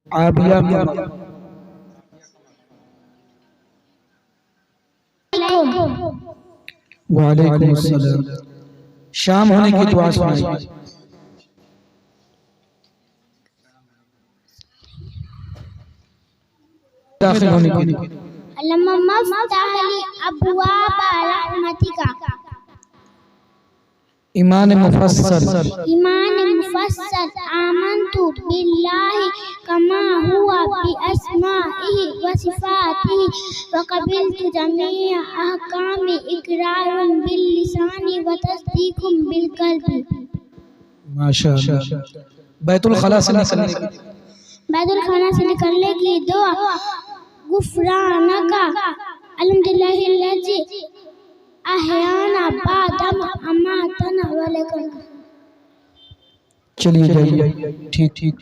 आबिया वालेकुम अस्सलाम। शाम होने की दुआ सुनाइए। दाखिल होने के लिए अल्लाहुम्मा फ़्तह ली अब्वाब रहमतिका। ईमान मुफस्सल आमन्तु बिल्लाहि कमा हुआ बि अस्माइहि व सिफातिहि व क़बिलतु जमीअ अहकामि इक़रारुन बिल लिसानि व तस्दीक़ुन बिल क़ल्बि। माशाअल्लाह। बैतुल खला से निकलने की दुआ गुफ़रानका अल्हम्दुलिल्लाहिल्लज़ी अहयाना बादमा अमातना व लकन। चलिए जाइए। ठीक ठीक।